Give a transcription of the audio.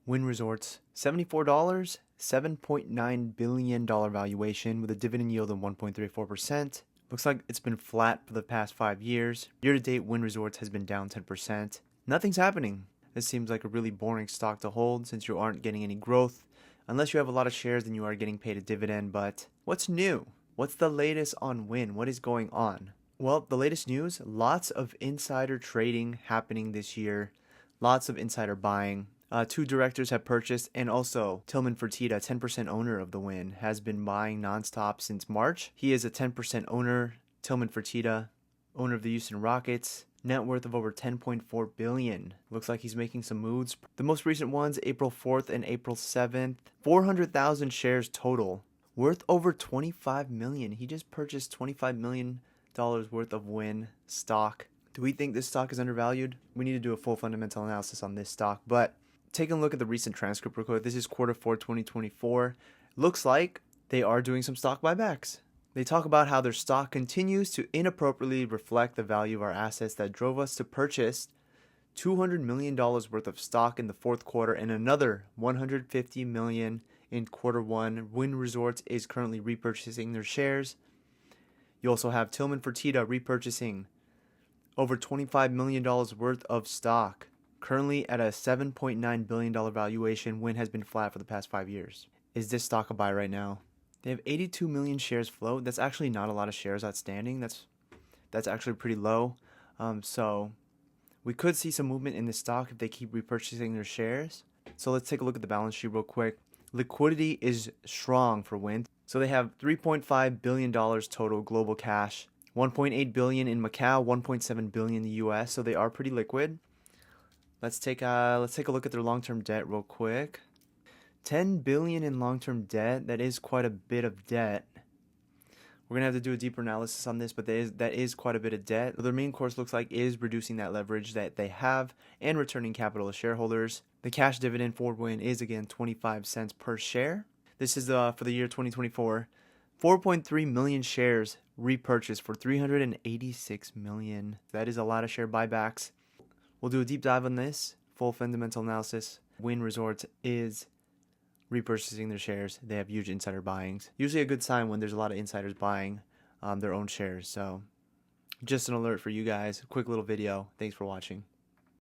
Wynn Resorts, $74, $7.9 billion valuation with a dividend yield of 1.34%. Looks like it's been flat for the past 5 years. Year to date, Wynn Resorts has been down 10%. Nothing's happening. This seems like a really boring stock to hold since you aren't getting any growth. Unless you have a lot of shares, then you are getting paid a dividend. But what's new? What's the latest on Wynn? What is going on? Well, the latest news, lots of insider trading happening this year. Lots of insider buying. 2 directors have purchased, and also Tilman Fertitta, 10% owner of the Wynn, has been buying nonstop since March. He is a 10% owner. Tilman Fertitta, owner of the Houston Rockets, net worth of over $10.4 billion. Looks like he's making some moves. The most recent ones, April 4th and April 7th, 400,000 shares total, worth over $25 million. He just purchased $25 million worth of Wynn stock. Do we think this stock is undervalued? We need to do a full fundamental analysis on this stock, but taking a look at the recent transcript real quick. This is quarter 4 2024. Looks like they are doing some stock buybacks. They talk about how their stock continues to inappropriately reflect the value of our assets that drove us to purchase $200 million worth of stock in the fourth quarter and another $150 million in quarter 1. Wynn Resorts is currently repurchasing their shares. You also have Tilman Fertitta repurchasing over $25 million worth of stock. Currently at a $7.9 billion valuation, Wynn has been flat for the past 5 years. Is this stock a buy right now? They have 82 million shares float. That's actually not a lot of shares outstanding. That's actually pretty low. So we could see some movement in this stock if they keep repurchasing their shares. So let's take a look at the balance sheet real quick. Liquidity is strong for Wynn. So they have $3.5 billion total global cash, $1.8 billion in Macau, $1.7 billion in the US. So they are pretty liquid. Let's take a look at their long-term debt real quick. $10 billion in long-term debt. That is quite a bit of debt. We're gonna have to do a deeper analysis on this, but that is quite a bit of debt. Their main course looks like is reducing that leverage that they have and returning capital to shareholders. The cash dividend for Wynn is again 25 cents per share. This is for the year 2024. 4.3 million shares repurchased for $386 million. That is a lot of share buybacks. We'll do a deep dive on this, full fundamental analysis. Wynn Resorts is repurchasing their shares. They have huge insider buyings. Usually a good sign when there's a lot of insiders buying their own shares. So just an alert for you guys. Quick little video. Thanks for watching.